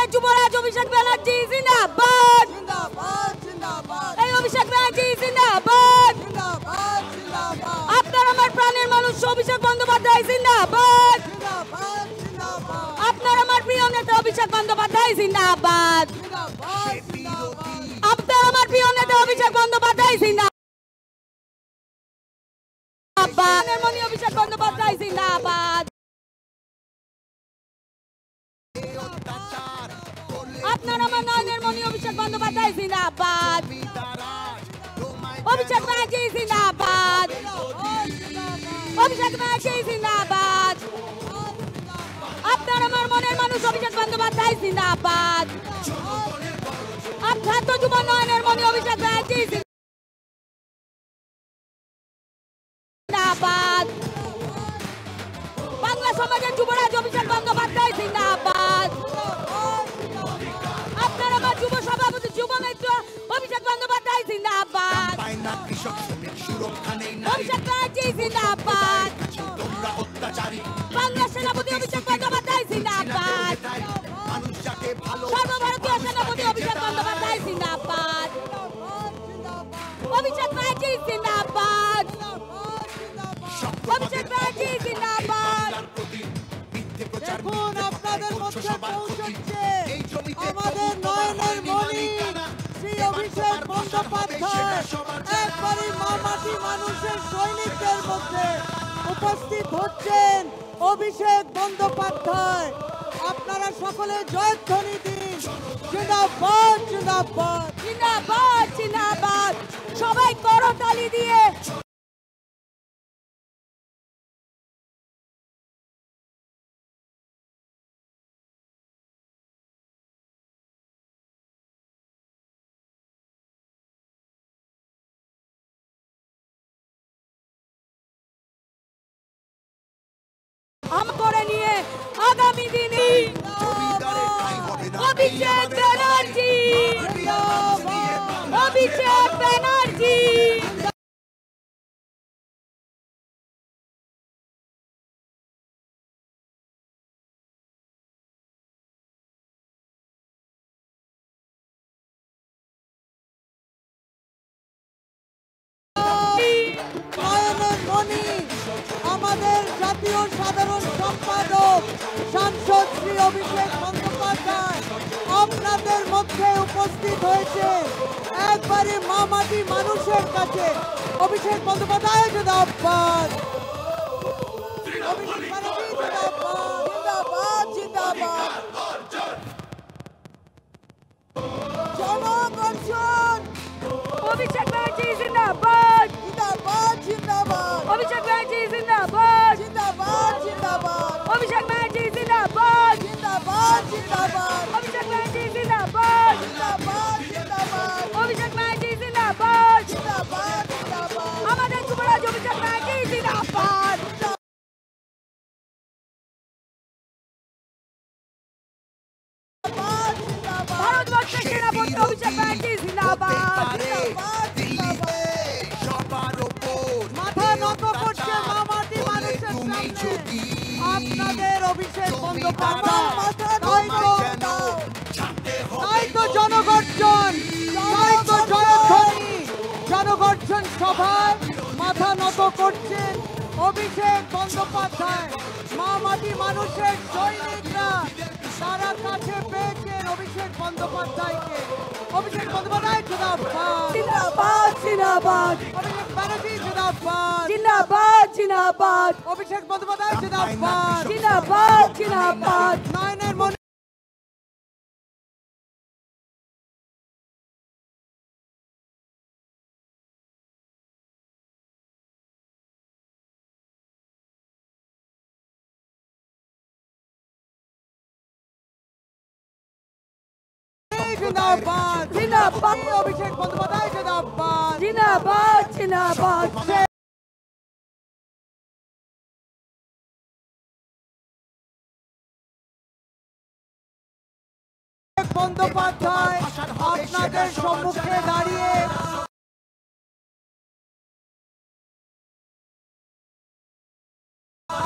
সমাজের যুবরাজ অভিষেক ব্যানার্জি জিন্দাবাদ। এই অভিষেক ব্যানার্জি জিন্দাবাদ। আপনার আমার প্রাণের মানুষ অভিষেক বন্দ্যোপাধ্যায় জিন্দাবাদ। আপনার আমার প্রিয় নেতা অভিষেক বন্দ্যোপাধ্যায় জিন্দাবাদ। আপনার আমার প্রিয় নেতা অভিষেক বন্দ্যোপাধ্যায় জিন্দাবাদ। অভিষেক বন্দ্যোপাধ্যায় জিন্দাবাদ। আপনার আমার নয়নের মণি অভিষেক বন্দ্যোপাধ্যায় জিন্দাবাদ। অভিষেক ব্যানার্জি জিন্দাবাদ। অভিষেক ব্যানার্জি জিন্দাবাদ। আপনার আমার মনের মানুষ অভিষেক বন্দ্যোপাধ্যায় জিন্দাবাদ। আপনার তো যুব নয়নের মণি অভিষেক ব্যানার্জি জিন্দাবাদ। বাংলা সমাজের যুবরাজ অভিষেক বন্দ্যোপাধ্যায় জিন্দাবাদ। আপনার আমার যুব সভাপতি যুব মিত্র অভিষেক বন্দ্যোপাধ্যায় জিন্দাবাদ। অভিষেক ব্যানার্জি জিন্দাবাদ। বাংলা সেনাপতি অভিষেক বন্দ্যোপাধ্যায় জিন্দাবাদ। সর্বভারতীয় সেনাপতি অভিষেক বন্দ্যোপাধ্যায় জিন্দাবাদ। অভিষেক ব্যানার্জি জিন্দাবাদ। অভিষেক ব্যানার্জি জিন্দাবাদ। দেখুন আপনাদের মধ্যে পৌঁছচ্ছে আমাদের নয়নের মণি শ্রী অভিষেক বন্দ্যোপাধ্যায় একবারই মামাটি মানুষের সৈনিকদের মধ্যে উপস্থিত হচ্ছেন অভিষেক বন্দ্যোপাধ্যায়। আপনারা সকলে জয়ধ্বনি দিন, জিন্দাবাদ জিন্দাবাদ জিন্দাবাদ জিন্দাবাদ। সবাই করতালি দিয়ে করে নিয়ে আগামী দিনে অভিষেক ব্যানার্জি অভিষেক ব্যানার্জি আমাদের জাতীয় সাধারণ সম্পাদক সাংসদ শ্রী অভিষেক বন্দ্যোপাধ্যায় আপনাদের মধ্যে উপস্থিত হয়েছে একবারে মামাটি মানুষের কাছে। অভিষেক বন্দ্যোপাধ্যায় জিন্দাবাদ। অভিষেক ব্যানার্জি জিন্দাবাদ জিন্দাবাদ। জনগর্জন অভিষেক ব্যানার্জি জিন্দাবাদ জিন্দাবাদ জিন্দাবাদ। অভিষেক ব্যানার্জি জিন্দাবাদ জিন্দাবাদ জিন্দাবাদ। অভিষেক ব্যানার্জি জিন্দাবাদ জিন্দাবাদ জিন্দাবাদ। অভিষেক ব্যানার্জি জিন্দাবাদ জিন্দাবাদ জিন্দাবাদ। অভিষেক ব্যানার্জি জিন্দাবাদ জিন্দাবাদ জিন্দাবাদ। আমাদের যুবরাজ অভিষেক ব্যানার্জি জিন্দাবাদ। ভারতবর্ষের সেনাপতি অভিষেক ব্যানার্জি জিন্দাবাদ। মাথা নত করছে মামাটি মানুষের সামনে আপনাদের অভিষেক বন্দ্যোপাধ্যায়। তাই তো জনগর্জন, তাই তো জয়ধ্বনি। জনগর্জন সভায় মাথা নত করছেন অভিষেক বন্দ্যোপাধ্যায়। মামাটি মানুষের সৈনিকরা তারা কাছে পেয়েছেন অভিষেক বন্দ্যোপাধ্যায়কে। অভিষেক বন্দ্যোপাধ্যায় জিন্দাবাদ জিন্দাবাদ জিন্দাবাদ অভিষেক ব্যানার্জি জিন্দাবাদ জিন্দাবাদ জিন্দাবাদ অভিষেক বন্দ্যোপাধ্যায় জিন্দাবাদ জিন্দাবাদ জিন্দাবাদ। নয়নের মণি জিন্দাবাদ জিন্দাবাদ অভিষেক বন্দ্যোপাধ্যায় জিন্দাবাদ জিন্দাবাদ জিন্দাবাদ। বন্দ্যোপাধ্যায় আপনাদের সম্মুখে দাঁড়িয়ে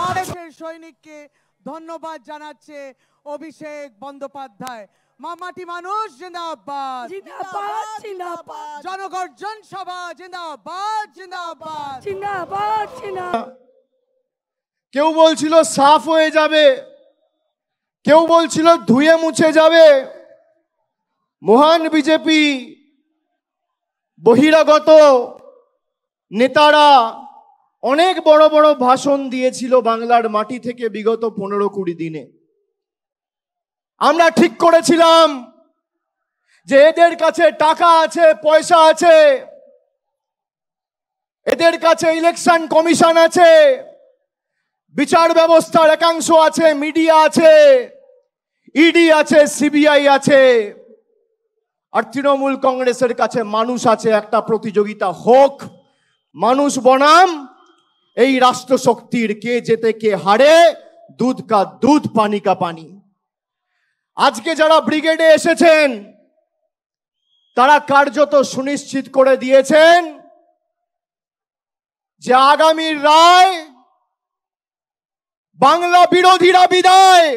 আরেকের সৈনিককে ধন্যবাদ জানাচ্ছে অভিষেক বন্দ্যোপাধ্যায়। মামাটি মানুষ জিন্দাবাদ, জিন্দাবাদ জিন্দাবাদ, জনগর্জন সভা জিন্দাবাদ জিন্দাবাদ জিন্দাবাদ জিন্দাবাদ। কেউ বলছিল সাফ হয়ে যাবে, কেউ বলছিল ধুয়ে মুছে যাবে। মহান বিজেপি বহিরাগত নেতারা অনেক বড় বড় ভাষণ দিয়েছিল বাংলার মাটি থেকে বিগত 15-20 দিনে। আমরা ঠিক করেছিলাম যে এদের কাছে টাকা আছে, পয়সা আছে, এদের কাছে ইলেকশন কমিশন আছে, বিচার ব্যবস্থার একাংশ আছে, মিডিয়া আছে, ইডি আছে, সিবিআই আছে, আর তৃণমূল কংগ্রেসের কাছে মানুষ আছে। একটা প্রতিযোগিতা হোক, মানুষ বনাম এই রাষ্ট্র শক্তির, কে জেতে কে হারে, দুধ কা দুধ পানি কা পানি। আজকে যারা ব্রিগেডে এসেছেন তারা কার্যত সুনিশ্চিত করে দিয়েছেন যে আগামীর রায় বাংলা বিরোধীরা বিদায়,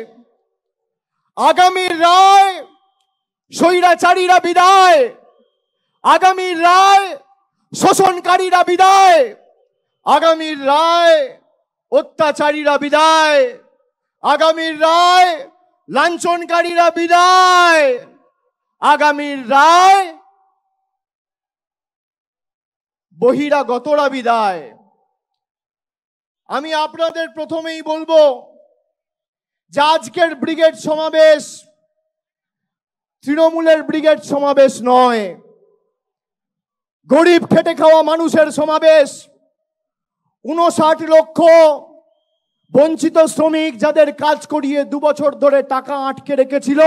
আগামীর রায় স্বৈরাচারীরা বিদায়, আগামীর রায় শোষণকারীরা বিদায়, আগামীর রায় অত্যাচারীরা বিদায়, আগামীর রায় লাঞ্ছনকারীরা বিদায়, আগামীর রায় বহিরাগতরা বিদায়। আমি আপনাদের প্রথমেই বলবো যে আজকের ব্রিগেড সমাবেশ তৃণমূলের ব্রিগেড সমাবেশ নয়, গরিব খেটে খাওয়া মানুষের সমাবেশ। 59 লক্ষ বঞ্চিত শ্রমিক যাদের কাজ করিয়ে 2 বছর ধরে টাকা আটকে রেখেছিল,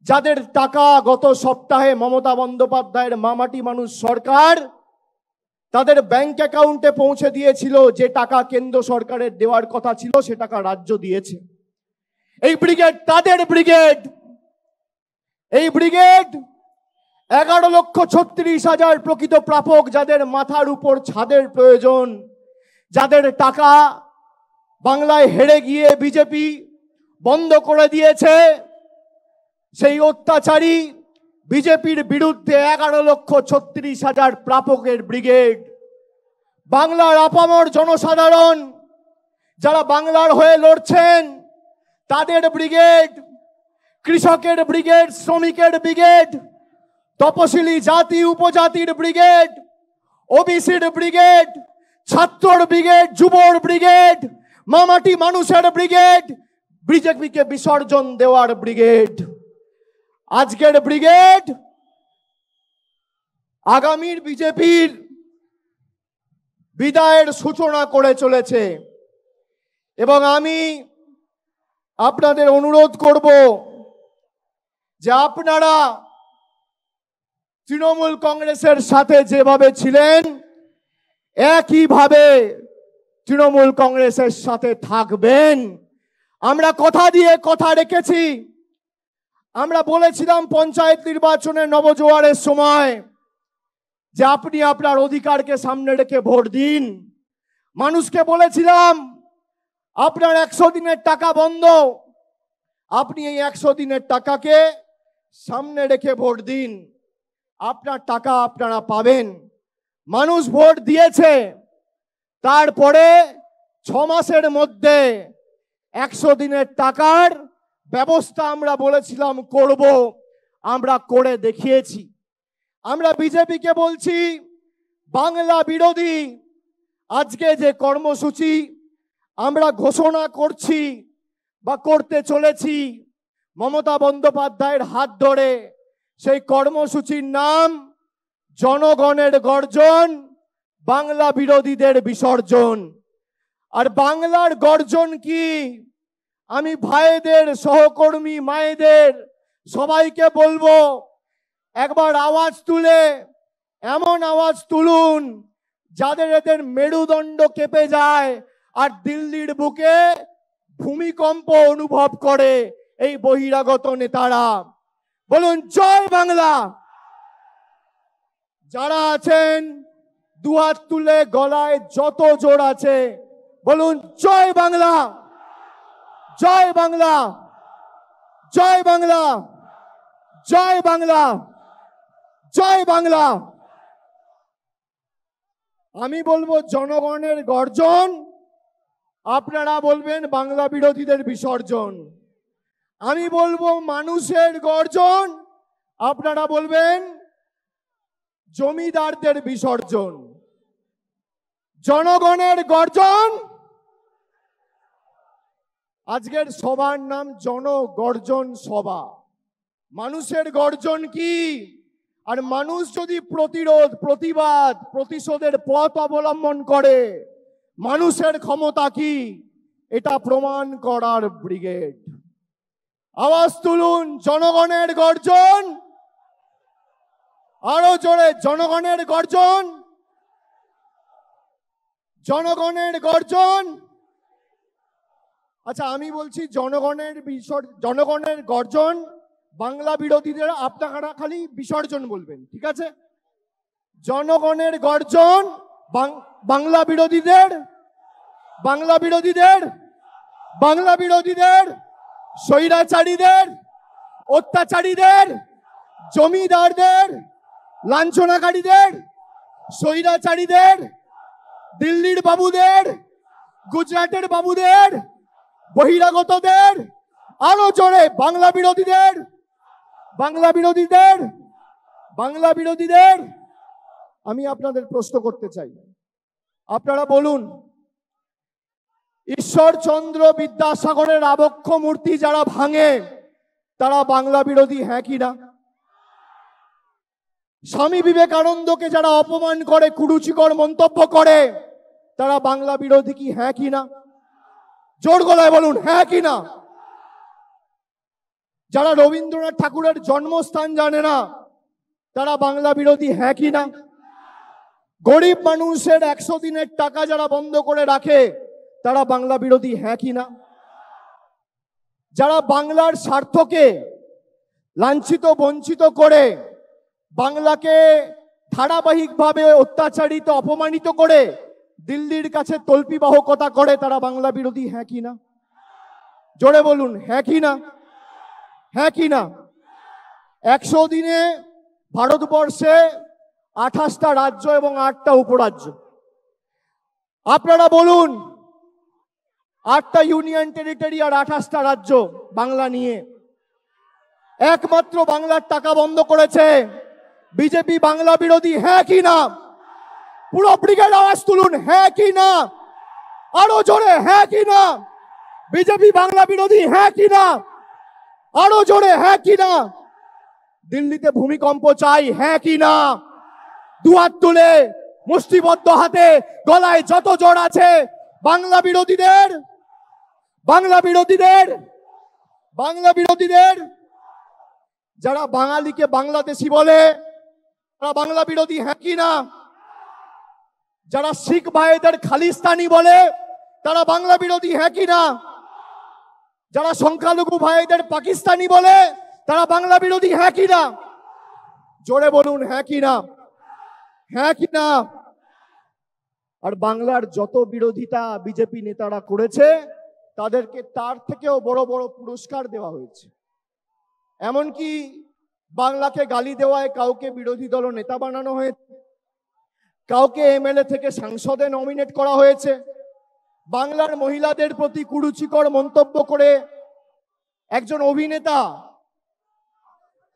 যাদের টাকা গত সপ্তাহে মমতা বন্দ্যোপাধ্যায়ের মামাটি মানুষ সরকার তাদের ব্যাংক অ্যাকাউন্টে পৌঁছে দিয়েছিল, যে টাকা কেন্দ্র সরকারের দেওয়ার কথা ছিল সে টাকা রাজ্য দিয়েছে। এই ব্রিগেড তাদের ব্রিগেড। এই ব্রিগেড 11,36,000 প্রকৃত প্রাপক, যাদের মাথার উপর ছাদের প্রয়োজন, যাদের টাকা বাংলায় হেরে গিয়ে বিজেপি বন্ধ করে দিয়েছে, সেই অত্যাচারী বিজেপির বিরুদ্ধে 11,36,000 প্রাপকের ব্রিগেড। বাংলার আপামর জনসাধারণ যারা বাংলার হয়ে লড়ছেন তাদের ব্রিগেড, কৃষকের ব্রিগেড, শ্রমিকের ব্রিগেড, তপশিলি জাতি উপজাতির ব্রিগেড, ওবিসির ব্রিগেড, ছাত্রর ব্রিগেড, যুবর ব্রিগেড, মামাটি মানুষের ব্রিগেড, বিজেপিকে বিসর্জন দেওয়ার ব্রিগেড। আজকের ব্রিগেড আগামীর বিজেপির বিদায়ের সূচনা করে চলেছে এবং আমি আপনাদের অনুরোধ করব যে আপনারা তৃণমূল কংগ্রেসের সাথে যেভাবে ছিলেন একইভাবে তৃণমূল কংগ্রেসের সাথে থাকবেন। আমরা কথা দিয়ে কথা রেখেছি। আমরা বলেছিলাম পঞ্চায়েত নির্বাচনের নবজোয়ারের সময় যে আপনি আপনার অধিকারকে সামনে রেখে ভোট দিন। মানুষকে বলেছিলাম আপনার 100 দিনের টাকা বন্ধ, আপনি এই 100 দিনের টাকাকে সামনে রেখে ভোট দিন, আপনার টাকা আপনারা পাবেন। মানুষ ভোট দিয়েছে, তারপরে 6 মাসের মধ্যে 100 দিনের টাকার ব্যবস্থা আমরা বলেছিলাম করব, আমরা করে দেখিয়েছি। আমরা বিজেপিকে বলছি বাংলা বিরোধী আজকে যে কর্মসূচি আমরা ঘোষণা করছি বা করতে চলেছি মমতা বন্দ্যোপাধ্যায়ের হাত ধরে, সেই কর্মসূচির নাম জনগণের গর্জন, বাংলা বিরোধীদের বিসর্জন। আর বাংলার গর্জন কি? আমি ভাইদের, সহকর্মী মায়েদের সবাইকে বলবো একবার আওয়াজ তুলে, এমন আওয়াজ তুলুন যাদের এদের মেরুদণ্ড কেঁপে যায় আর দিল্লির বুকে ভূমিকম্প অনুভব করে এই বহিরাগত নেতারা। বলুন জয় বাংলা। যারা আছেন দুহাত তুলে গলায় যত জোর আছে বলুন জয় বাংলা, জয় বাংলা, জয় বাংলা। জয় বাংলা, জয় বাংলা। আমি বলবো জনগণের গর্জন, আপনারা বলবেন বাংলা বিরোধীদের বিসর্জন। আমি বলবো মানুষের গর্জন, আপনারা বলবেন জমিদারদের বিসর্জন। জনগণের গর্জন, আজকের সভার নাম জনগর্জন সভা। মানুষের গর্জন কি? আর মানুষ যদি প্রতিরোধ, প্রতিবাদ, প্রতিশোধের পথ অবলম্বন করে, মানুষের ক্ষমতা কি এটা প্রমাণ করার ব্রিগেড। আওয়াজ তুলুন জনগণের গর্জন, আরো জোরে জনগণের গর্জন, জনগণের গর্জন। আচ্ছা আমি বলছি জনগণের গর্জন, বাংলা বিরোধীদের আপনারা খালি বিসর্জন বলবেন, ঠিক আছে? জনগণের গর্জন, বাংলা বিরোধীদের, বাংলা বিরোধীদের, বাংলা বিরোধীদের, স্বৈরাচারীদের, অত্যাচারীদের, জমিদারদের, লাঞ্ছনাকারীদের, স্বৈরাচারীদের, দিল্লির বাবুদের, গুজরাটের বাবুদের, বহিরাগতদের, আরো জোরে বাংলা বিরোধীদের, বাংলা বিরোধীদের, বাংলা বিরোধীদের। আমি আপনাদের প্রশ্ন করতে চাই, আপনারা বলুন ঈশ্বরচন্দ্র বিদ্যাসাগরের আবক্ষ মূর্তি যারা ভাঙে তারা বাংলা বিরোধী, হ্যাঁ কি না? স্বামী বিবেকানন্দকে যারা অপমান করে, কুরুচিকর মন্তব্য করে, তারা বাংলা বিরোধী কি, হ্যাঁ কি না? জোর গলায় বলুন হ্যাঁ কি না? যারা রবীন্দ্রনাথ ঠাকুরের জন্মস্থান জানে না তারা বাংলা বিরোধী, হ্যাঁ কি না? গরিব মানুষের 100 দিনের টাকা যারা বন্ধ করে রাখে তারা বাংলা বিরোধী, হ্যাঁ কি না? যারা বাংলার স্বার্থকে লাঞ্ছিত বঞ্চিত করে, বাংলাকে ধারাবাহিকভাবে অত্যাচারিত অপমানিত করে দিল্লির কাছে তল্পিবাহকতা করে, তারা বাংলা বিরোধী, হ্যাঁ কি না? জোরে বলুন হ্যাঁ কি না? হ্যাঁ কি না? 100 দিনে ভারতবর্ষে 28টা রাজ্য এবং 8টা উপরাজ্য। আপনারা বলুন 8টা ইউনিয়ন টেরিটরি আর 28টা রাজ্য বাংলা নিয়ে। একমাত্র বাংলার টাকা বন্ধ করেছে বিজেপি, বাংলা বিরোধী, হ্যাঁ কি না? পুরো ব্রিগেড আওয়াজ তুলুন হ্যাঁ কি না? আরো জোরে হ্যাঁ কি না? বিজেপি বাংলা বিরোধী, হ্যাঁ কি না? আরো জোরে হ্যাঁ কি না? দিল্লিতে ভূমিকম্প চাই, হ্যাঁ কি না? দুহাত তুলে মুষ্টিবদ্ধ হাতে গলায় যত জোর আছে বাংলা বিরোধীদের, বাংলা বিরোধীদের, বাংলা বিরোধীদের। যারা বাঙালিকে বাংলাদেশি বলে তারা বাংলা বিরোধী, হ্যাঁ কি না? যারা শিখ ভাইদের খালিস্তানি বলে তারা বাংলা বিরোধী, হ্যাঁ কি না? যারা সংখ্যালঘু ভাইদের পাকিস্তানি বলে তারা বাংলা বিরোধী, হ্যাঁ কি না? জোরে বলুন হ্যাঁ কি না? হ্যাঁ কি না? আর বাংলার যত বিরোধিতা বিজেপি নেতারা করেছে তাদেরকে তার থেকেও বড় বড় পুরস্কার দেওয়া হয়েছে। এমনকি বাংলাকে গালি দেওয়ায় কাউকে বিরোধী দল নেতা বানানো হয়েছে, কাউকে এমএলএ থেকে সংসদে নমিনেট করা হয়েছে। বাংলার মহিলাদের প্রতি কুরুচিকর মন্তব্য করে একজন অভিনেতা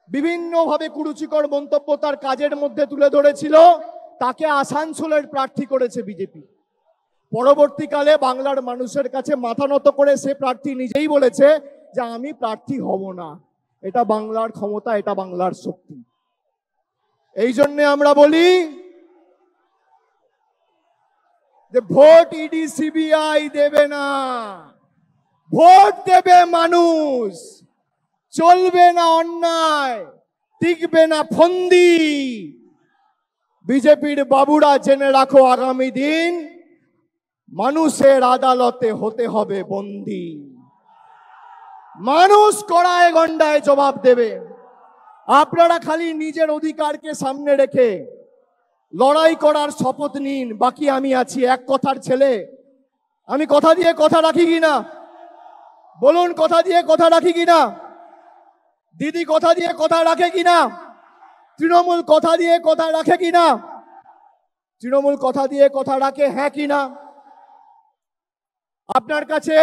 বিভিন্নভাবে কুরুচিকর মন্তব্য তার কাজের মধ্যে তুলে ধরেছিল, তাকে আসানসোলের প্রার্থী করেছে বিজেপি। পরবর্তীকালে বাংলার মানুষের কাছে মাথা নত করে সে প্রার্থী নিজেই বলেছে যে আমি প্রার্থী হব না। এটা বাংলার ক্ষমতা, এটা বাংলার শক্তি। এই জন্য আমরা বলি যে ভোট ইডি সিবিআই দেবে না, ভোট দেবে মানুষ। চলবে না অন্যায়, টিকবে না ফন্দি। বিজেপির বাবুরা জেনে রাখো আগামী দিন মানুষের আদালতে হতে হবে বন্দী। মানুষ কড়ায় গন্ডায় জবাব দেবে। আপনারা খালি নিজের অধিকারকে সামনে রেখে লড়াই করার শপথ নিন। বাকি আমি আছি, এক কথার ছেলে। আমি কথা দিয়ে কথা রাখি কিনা বলুন, কথা দিয়ে কথা রাখি কিনা? দিদি কথা দিয়ে কথা রাখে কিনা? তৃণমূল কথা দিয়ে কথা রাখে কিনা? তৃণমূল কথা দিয়ে কথা রাখে, হ্যাঁ কিনা? আপনার কাছে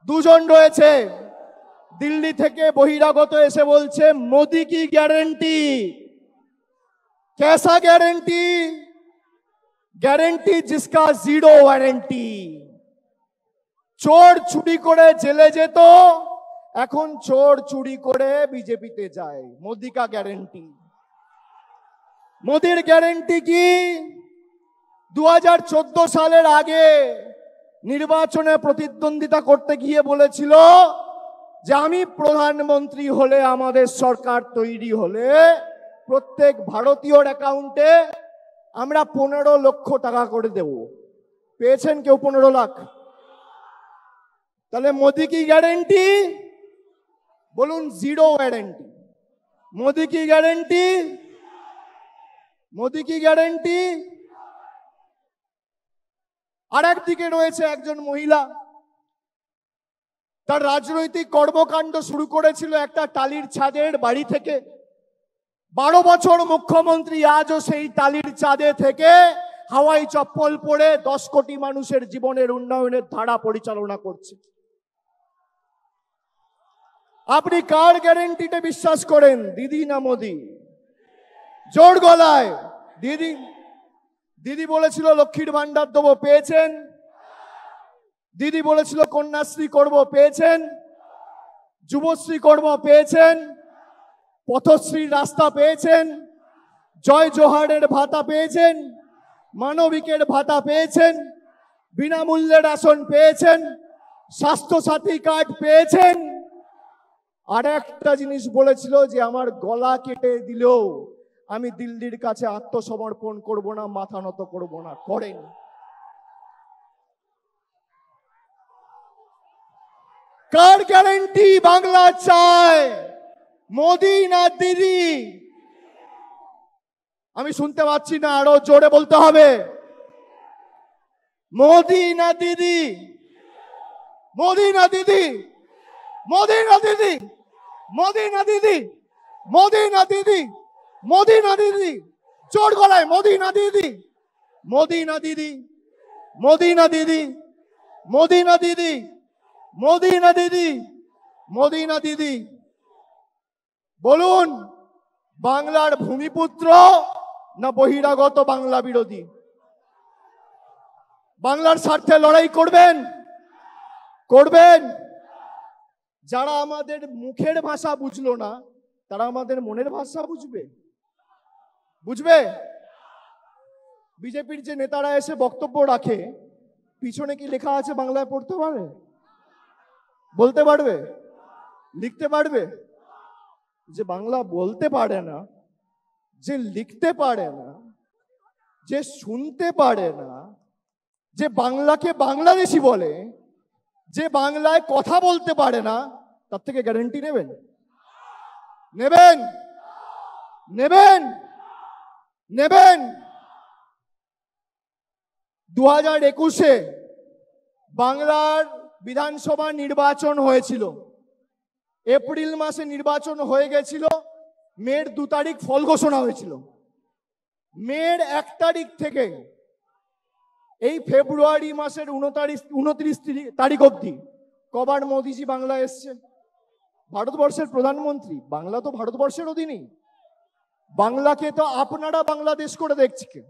দুজন রয়েছে, দিল্লি থেকে বহিরাগত এসে বলছে মোদি কি গ্যারেন্টি। कैसा गारंटी? গ্যারেন্টি जिसका জিরো ওয়ারেন্টি। চোর চুরি করে জেলে যেত, এখন চোর চুরি করে বিজেপিতে যায়। মোদি কা গ্যারেন্টি। মোদির গ্যারেন্টি কি? 2014 সালের আগে নির্বাচনে প্রতিদ্বন্দ্বিতা করতে গিয়ে বলেছিল যে আমি প্রধানমন্ত্রী হলে, আমাদের সরকার তৈরি হলে প্রত্যেক ভারতীয়র অ্যাকাউন্টে আমরা 15 লক্ষ টাকা করে দেব। পেয়েছেন কেউ 15 লাখ? তাহলে মোদি কি গ্যারেন্টি? বলুন জিরো ওয়ারেন্টি। মোদি কি গ্যারেন্টি? মোদি কি গ্যারেন্টি? আর একদিকে রয়েছে একজন মহিলা, তার রাজনৈতিক কর্মকাণ্ড শুরু করেছিল একটা টালির ছাদের বাড়ি থেকে। 12 বছর মুখ্যমন্ত্রী, আজও সেই টালির ছাদে থেকে হাওয়াই চপ্পল পরে 10 কোটি মানুষের জীবনের উন্নয়নের ধারা পরিচালনা করছে। আপনি কার গ্যারেন্টিতে বিশ্বাস করেন, দিদি না মোদি? জোর গলায় দিদি। দিদি বলেছিল লক্ষ্মীর ভান্ডার দেবো, পেয়েছেন? দিদি বলেছিল কন্যাশ্রী করব, পেয়েছেন? যুবশ্রী করব, পেয়েছেন? পথশ্রীর রাস্তা পেয়েছেন? জয় জোহারের ভাতা পেয়েছেন? মানবিকের ভাতা পেয়েছেন? বিনামূল্যে রেশন পেয়েছেন? স্বাস্থ্য সাথী কার্ড পেয়েছেন? আর একটা জিনিস বলেছিল যে আমার গলা কেটে দিলেও আমি দিল্লির কাছে আত্মসমর্পণ করব না, মাথা নত করব না। করেন। কার গ্যারেন্টি বাংলা চায়, মোদি না দিদি? আমি শুনতে পাচ্ছি না, আরো জোরে বলতে হবে। মোদি না দিদি? মোদি না দিদি? মোদি না দিদি? মোদি না দিদি? মোদি না দিদি? মোদি না দিদি? জোর গলায় মোদি না দিদি? মোদি না দিদি? মোদি না দিদি? মোদি না দিদি? মোদি না দিদি? মোদি না দিদি? বলুন, বাংলার ভূমিপুত্র না বহিরাগত বাংলা বিরোধী? বাংলার স্বার্থে লড়াই করবেন? করবেন? যারা আমাদের মুখের ভাষা বুঝলো না, তারা আমাদের মনের ভাষা বুঝবে? বুঝবে? বিজেপির যে নেতারা এসে বক্তব্য রাখে, পিছনে কি লেখা আছে বাংলায় পড়তে পারে? বলতে পারবে? লিখতে পারবে? যে বাংলা বলতে পারে না, যে লিখতে পারে না, যে শুনতে পারে না, যে বাংলাকে বাংলাদেশি বলে, যে বাংলায় কথা বলতে পারে না, তার থেকে গ্যারান্টি নেবেন? নেবেন? নেবেন? নেবেন? 2021-এ বাংলার বিধানসভা নির্বাচন হয়েছিল। এপ্রিল মাসে নির্বাচন হয়ে গেছিল, মের 2 তারিখ ফল ঘোষণা হয়েছিল। মের 1 তারিখ থেকে এই ফেব্রুয়ারি মাসের 29 তারিখ অবধি কবার মোদিজি বাংলা এসছে? ভারতবর্ষের প্রধানমন্ত্রী, বাংলা তো ভারতবর্ষের অধীনেই। বাংলাকে তো আপনারা বাংলাদেশ করে দেখছেন।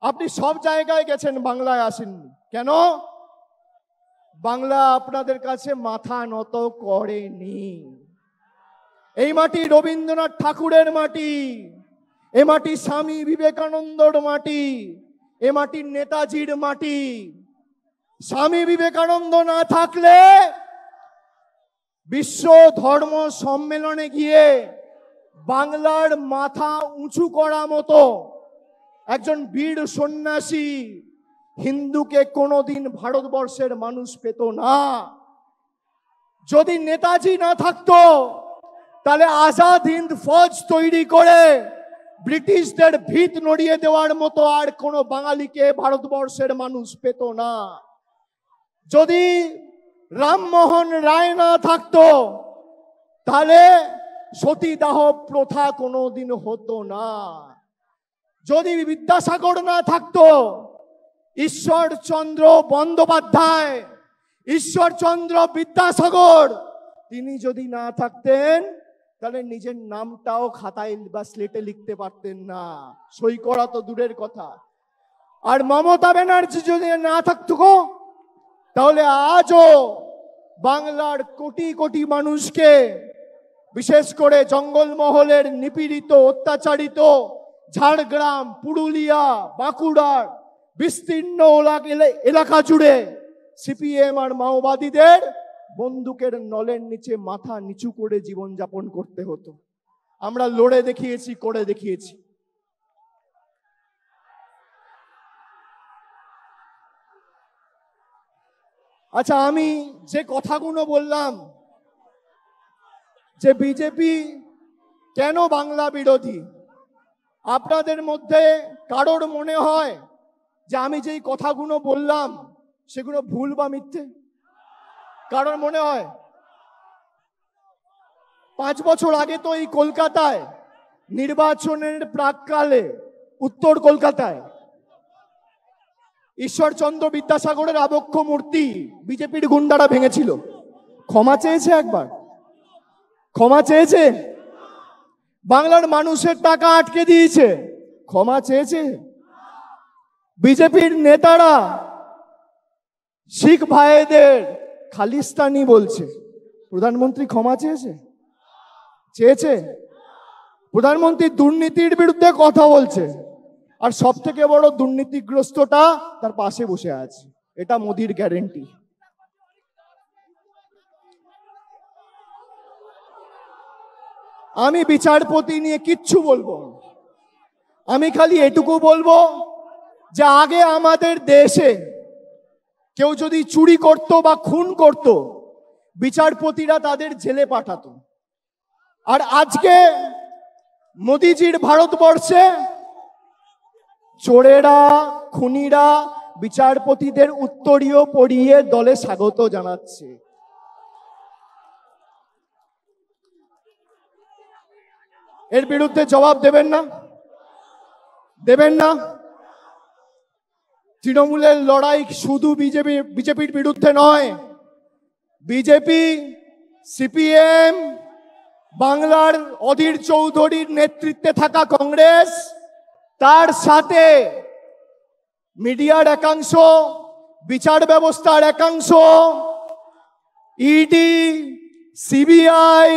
আপনি সব জায়গায় গেছেন, বাংলায় আসেননি কেন? বাংলা আপনাদের কাছে মাথা নত করেনি। এই মাটি রবীন্দ্রনাথ ঠাকুরের মাটি, এ মাটি স্বামী বিবেকানন্দর মাটি, এ মাটি নেতাজির মাটি। স্বামী বিবেকানন্দ না থাকলে বিশ্ব ধর্ম সম্মেলনে গিয়ে বাংলার মাথা উঁচু করা মতো একজন বীর সন্ন্যাসী হিন্দুকে কোনোদিন ভারতবর্ষের মানুষ পেত না। যদি নেতাজি না থাকতো, তাহলে আজাদ হিন্দ ফৌজ তৈরি করে ব্রিটিশদের ভিত নড়িয়ে দেওয়ার মতো আর কোনো বাঙালিকে ভারতবর্ষের মানুষ পেত না। যদি রামমোহন রায় না থাকতো, তাহলে সতীদাহ প্রথা কোনোদিন হতো না। যদি বিদ্যাসাগর না থাকতো, ঈশ্বরচন্দ্র বন্দ্যোপাধ্যায়, ঈশ্বরচন্দ্র বিদ্যাসাগর, তিনি যদি না থাকতেন তাহলে নিজের নামটাও খাতায় বা স্লেটে লিখতে পারতেন না, সই করা তো দূরের কথা। আর মমতা ব্যানার্জি যদি না থাকতো তাহলে আজও বাংলার কোটি কোটি মানুষকে, বিশেষ করে জঙ্গলমহলের নিপীড়িত অত্যাচারিত ঝাড়গ্রাম, পুরুলিয়া, বাঁকুড়ার বিস্তীর্ণ এলাকা জুড়ে সিপিএম আর মাওবাদীদের বন্দুকের নলের নিচে মাথা নিচু করে জীবনযাপন করতে হতো। আমরা লড়ে দেখিয়েছি, করে দেখিয়েছি। আচ্ছা, আমি যে কথাগুলো বললাম যে বিজেপি কেন বাংলা বিরোধী, আপনাদের মধ্যে কারোর মনে হয় যে আমি যেই কথাগুলো বললাম সেগুলো ভুল বা মিথ্যে? কারোর মনে হয়? 5 বছর আগে তো এই কলকাতায় নির্বাচনের প্রাককালে উত্তর কলকাতায় ঈশ্বরচন্দ্র বিদ্যাসাগরের আবক্ষ মূর্তি বিজেপির গুন্ডারা ভেঙেছিল। ক্ষমা চেয়েছে একবার? ক্ষমা চেয়েছে? বাংলার মানুষের টাকা আটকে দিয়েছে, ক্ষমা চেয়েছে? বিজেপির নেতারা শিখ ভাইদের খালিস্তানি বলছে, প্রধানমন্ত্রী ক্ষমা চেয়েছে? চেয়েছে? প্রধানমন্ত্রী দুর্নীতির বিরুদ্ধে কথা বলছে, আর সব থেকে বড় দুর্নীতিগ্রস্তটা তার পাশে বসে আছে। এটা মোদির গ্যারেন্টি। আমি বিচারপতি নিয়ে কিচ্ছু বলবো না, আমি খালি এটুকু বলবো যে আগে আমাদের দেশে কেউ যদি চুরি করত বা খুন করত, বিচারপতিরা তাদের জেলে পাঠাতো। আর আজকে মোদিজির ভারতবর্ষে চোরেরা, খুনিরা বিচারপতিদের উত্তরীয় পরিয়ে দলে স্বাগত জানাচ্ছে। এর বিরুদ্ধে জবাব দেবেন না? দেবেন না? তৃণমূলের লড়াই শুধু বিজেপির বিরুদ্ধে নয়। বিজেপি, সিপিএম, বাংলার অধীর চৌধুরীর নেতৃত্বে থাকা কংগ্রেস, তার সাথে মিডিয়ার একাংশ, বিচার ব্যবস্থার একাংশ, ED, CBI,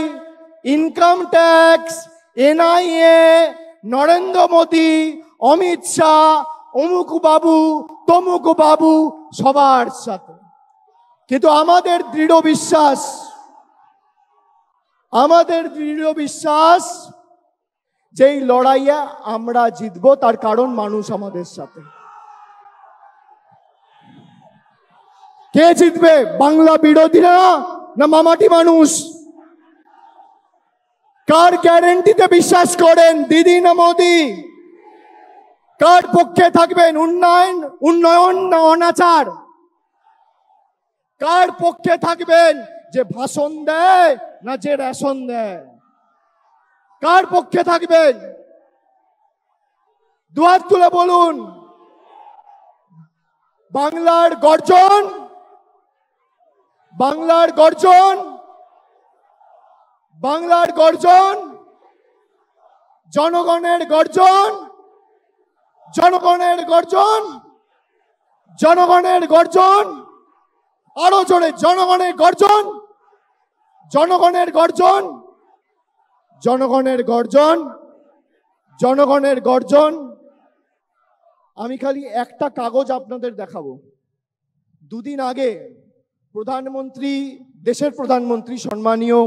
income tax, NIA, Narendra Modi, Amit Shah, অমুক বাবু, তমুক বাবু, সবার সাথে। কিন্তু আমাদের দৃঢ় বিশ্বাস যেই লড়াইয়ে আমরা জিতবো, তার কারণ মানুষ আমাদের সাথে। কে জিতবে? বাংলা বিরোধীরা না মামাটি মানুষ? কার গ্যারেন্টিতে বিশ্বাস করেন, দিদি না মোদি? কার পক্ষে থাকবেন, উন্নয়ন না অনাচার? কার পক্ষে থাকবেন, যে ভাষণ দেয় না যে রেশন দেয়? কার পক্ষে থাকবেন? দুহাত তুলে বলুন। বাংলার গর্জন, বাংলার গর্জন, বাংলার গর্জন, জনগণের গর্জন, জনগণের গর্জন, জনগণের গর্জন, আরো জোরে জনগণের গর্জন, জনগণের গর্জন, জনগণের গর্জন, জনগণের গর্জন। আমি খালি একটা কাগজ আপনাদের দেখাবো। দুদিন আগে প্রধানমন্ত্রী, দেশের প্রধানমন্ত্রী, সম্মানীয়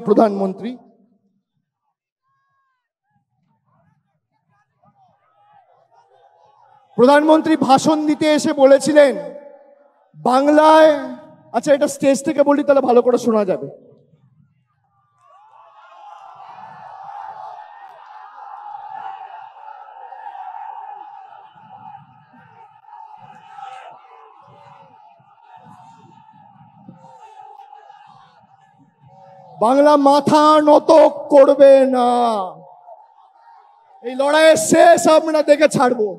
প্রধানমন্ত্রী ভাষণ দিতে এসে বলেছিলেন বাংলায়, আচ্ছা এটা স্টেজ থেকে বলি তাহলে ভালো করে শোনা যাবে। বাংলা মাথা নত করবে না। এই লড়াইয়ের শেষ আমরা দেখে ছাড়বো।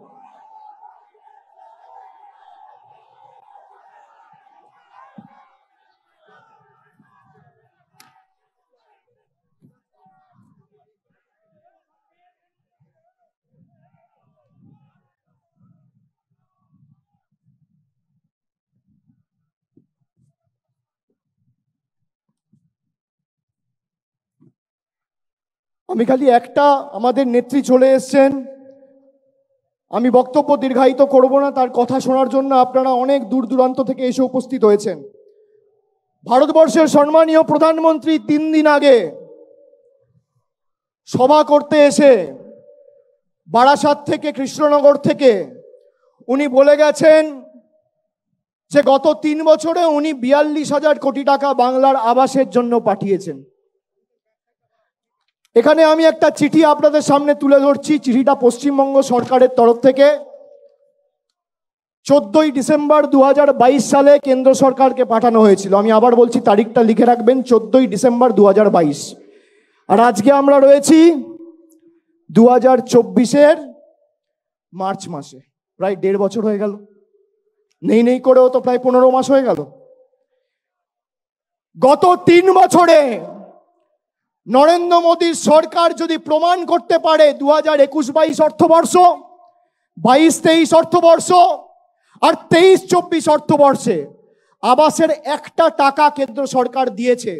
আমি খালি একটা, আমাদের নেত্রী চলে এসছেন, আমি বক্তব্য দীর্ঘায়িত করব না, তার কথা শোনার জন্য আপনারা অনেক দূর দূরান্ত থেকে এসে উপস্থিত হয়েছেন। ভারতবর্ষের সম্মানীয় প্রধানমন্ত্রী 3 দিন আগে সভা করতে এসে বারাসাত থেকে, কৃষ্ণনগর থেকে উনি বলে গেছেন যে গত 3 বছরে উনি 42,000 কোটি টাকা বাংলার আবাসের জন্য পাঠিয়েছেন। এখানে আমি একটা চিঠি আপনাদের সামনে তুলে ধরছি। চিঠিটা পশ্চিমবঙ্গ সরকারের তরফ থেকে 14ই ডিসেম্বর 2022 সালে কেন্দ্র সরকারকে পাঠানো হয়েছিল। আমি আবার বলছি, তারিখটা লিখে রাখবেন, 14ই ডিসেম্বর 2022। আর আজকে আমরা রয়েছি 2024-এর মার্চ মাসে, প্রায় 1.5 বছর হয়ে গেল। নেই করেও তো প্রায় 15 মাস হয়ে গেল। গত 3 বছরে নরেন্দ্র মোদীর সরকার যদি প্রমাণ করতে পারে 2021-22 অর্থবর্ষ, 22-23 অর্থবর্ষ আর 23-24 অর্থবর্ষে আবাসের একটা টাকা কেন্দ্র সরকার দিয়েছে,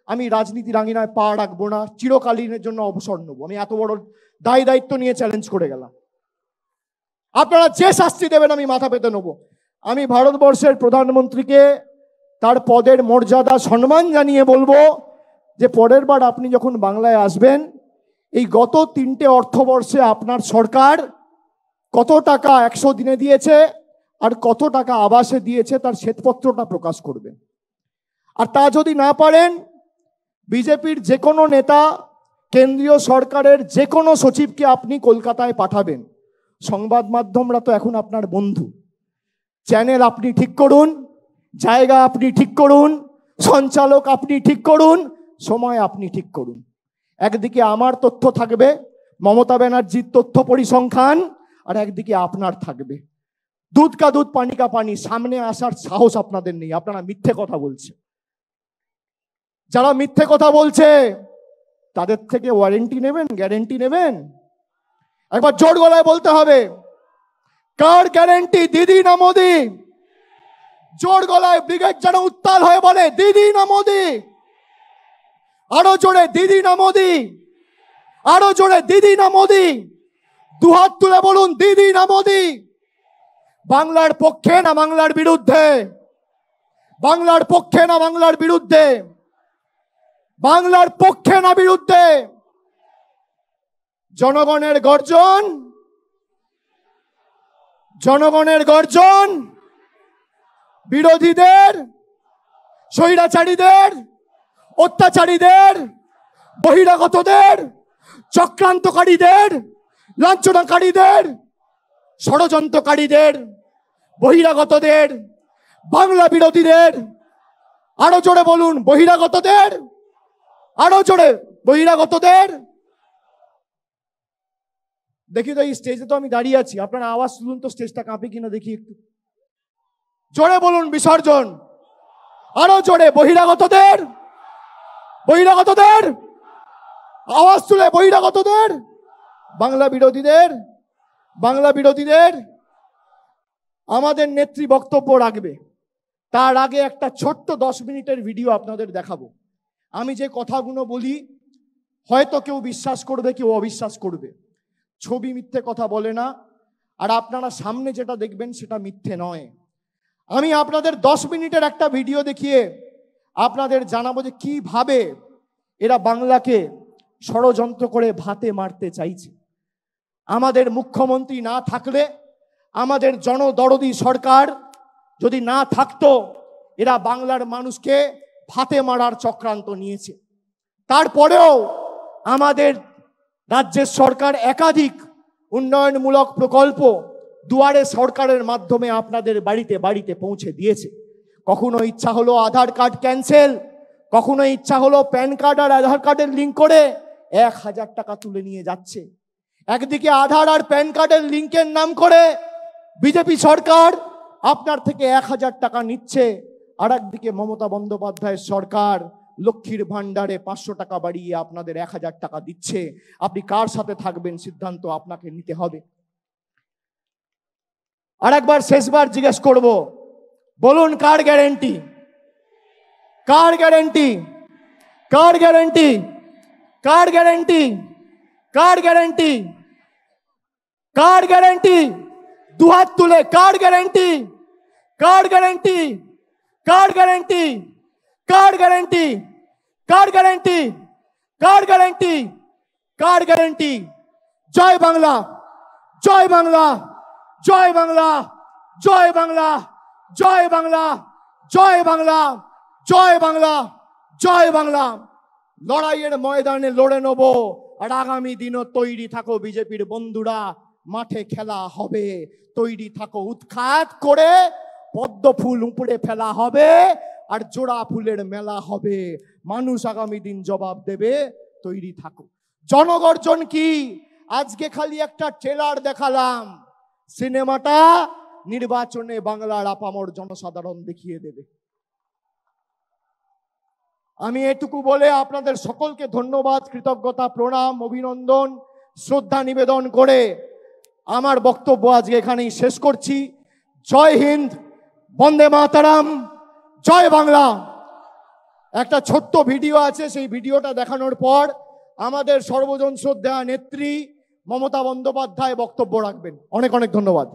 আমি রাজনীতির আঙিনায় পা রাখবো না, চিরকালীনের জন্য অবসর নেবো। আমি এত বড় দায়িত্ব নিয়ে চ্যালেঞ্জ করে গেলাম। আপনারা যে শাস্তি দেবেন আমি মাথা পেতে নেবো। আমি ভারতবর্ষের প্রধানমন্ত্রীকে তার পদের মর্যাদা সম্মান জানিয়ে বলবো যে পরের বার আপনি যখন বাংলায় আসবেন, এই গত 3টে অর্থবর্ষে আপনার সরকার কত টাকা 100 দিনে দিয়েছে আর কত টাকা আবাসে দিয়েছে তার শ্বেতপত্রটা প্রকাশ করবেন। আর তা যদি না পারেন, বিজেপির যে কোনো নেতা, কেন্দ্রীয় সরকারের যে কোনো সচিবকে আপনি কলকাতায় পাঠাবেন। সংবাদ মাধ্যমরা তো এখন আপনার বন্ধু। চ্যানেল আপনি ঠিক করুন, জায়গা আপনি ঠিক করুন, সঞ্চালক আপনি ঠিক করুন, সময় আপনি ঠিক করুন। একদিকে আমার তথ্য থাকবে, মমতা ব্যানার্জির তথ্য পরিসংখ্যান, আর একদিকে আপনার থাকবে। দুধ কা দুধ পানি কা পানি, সামনে আসার সাহস আপনাদের নেই। আপনারা মিথ্যে কথা বলছে। যারা মিথ্যে কথা বলছে তাদের থেকে ওয়ারেন্টি নেবেন, গ্যারেন্টি নেবেন? একবার জোর গলায় বলতে হবে, কার গ্যারেন্টি, দিদি না মোদি? জোর গলায় ব্রিগেড যেন উত্তাল হয়ে বলে, দিদি না মোদি? আরো জোরে, দিদি না মোদি? আরো জোরে, দিদি না মোদি? দুহাত তুলে বলুন, দিদি না মোদি? বাংলার পক্ষে না বাংলার বিরুদ্ধে? বাংলার পক্ষে না বাংলার বিরুদ্ধে? বাংলার পক্ষে না বিরুদ্ধে? জনগণের গর্জন, জনগণের গর্জন, বিরোধীদের, স্বৈরাচারীদের, অত্যাচারীদের, বহিরাগতদের, চক্রান্তকারীদের, লাঞ্ছনাকারীদের, ষড়যন্ত্রকারীদের, বহিরাগতদের, বাংলা বিরোধীদের। আরো জোরে বলুন, বহিরাগতদের। আরো জোরে, বহিরাগতদের। দেখি তো, এই স্টেজে তো আমি দাঁড়িয়ে আছি, আপনারা আওয়াজ শুনুন তো, স্টেজটা কাঁপে কিনা দেখি একটু। জোরে বলুন, বিসর্জন। আরো জোরে, বহিরাগতদের। বহিরাগতদের। আওয়াজ তুলে, বহিরাগতদের। বাংলা বিরোধীদের, বাংলা বিরোধীদের। আমাদের নেত্রী বক্তব্য রাখবে, তার আগে একটা ছোট্ট 10 মিনিটের ভিডিও আপনাদের দেখাবো। আমি যে কথাগুলো বলি হয়তো কেউ বিশ্বাস করবে, কেউ অবিশ্বাস করবে। ছবি মিথ্যে কথা বলে না, আর আপনারা সামনে যেটা দেখবেন সেটা মিথ্যে নয়। আমি আপনাদের 10 মিনিটের একটা ভিডিও দেখিয়ে আপনাদের জানাবো যে কিভাবে এরা বাংলাকে ষড়যন্ত্র করে ভাতে মারতে চাইছে। আমাদের মুখ্যমন্ত্রী না থাকলে, আমাদের জনদরদি সরকার যদি না থাকতো, এরা বাংলার মানুষকে ভাতে মারার চক্রান্ত নিয়েছে। তারপরেও আমাদের রাজ্যের সরকার একাধিক উন্নয়নমূলক প্রকল্প দুয়ারে সরকারের মাধ্যমে আপনাদের বাড়িতে বাড়িতে পৌঁছে দিয়েছে। কখনো ইচ্ছা হলো আধার কার্ড ক্যান্সেল, কখনো ইচ্ছা হলো প্যান কার্ড আর আধার কার্ডের লিঙ্ক করে 1000 টাকা তুলে নিয়ে যাচ্ছে। একদিকে আধার আর প্যান কার্ডের লিঙ্কের নাম করে বিজেপি সরকার আপনার থেকে 1000 টাকা নিচ্ছে, আর একদিকে মমতা বন্দ্যোপাধ্যায়ের সরকার লক্ষ্মীর ভান্ডারে 500 টাকা বাড়িয়ে আপনাদের 1000 টাকা দিচ্ছে। আপনি কার সাথে থাকবেন সিদ্ধান্ত আপনাকে নিতে হবে। আর একবার শেষবার জিজ্ঞেস করব, বলুন কার গ্যারেন্টি? কার গ্যারেন্টি? কার গ্যারেন্টি? কার গ্যারেন্টি? কার গ্যারেন্টি? কার গ্যারেন্টি? দুহাত তুলে কার গ্যারেন্টি? কার গ্যারেন্টি? কার গ্যারেন্টি? কার গ্যারেন্টি? কার গ্যারেন্টি? কার গ্যারেন্টি? কার গ্যারেন্টি? জয় বাংলা, জয় বাংলা, জয় বাংলা, জয় বাংলা, জয় বাংলা, জয় বাংলা, জয় বাংলা, জয় বাংলা। লড়াইয়ের ময়দানে লড়ে নেব, আর আগামী দিনও তৈরি থাকো বিজেপির বন্ধুরা, মাঠে খেলা হবে। তৈরি থাকো, উৎখাত করে পদ্ম ফুল উপড়ে ফেলা হবে, আর জোড়া ফুলের মেলা হবে। মানুষ আগামী দিন জবাব দেবে, তৈরি থাকো। জনগর্জন কি? আজকে খালি একটা ট্রেলার দেখালাম, সিনেমাটা নির্বাচনে বাংলার আপামর জনসাধারণ দেখিয়ে দেবে। আমি এটুকু বলে আপনাদের সকলকে ধন্যবাদ, কৃতজ্ঞতা, প্রণাম, অভিনন্দন, শ্রদ্ধা নিবেদন করে আমার বক্তব্য আজকে এখানেই শেষ করছি। জয় হিন্দ, বন্দে মাতরম, জয় বাংলা। একটা ছোট্ট ভিডিও আছে, সেই ভিডিওটা দেখানোর পর আমাদের সর্বজন শ্রদ্ধেয় নেত্রী মমতা বন্দ্যোপাধ্যায় বক্তব্য রাখবেন। অনেক অনেক ধন্যবাদ।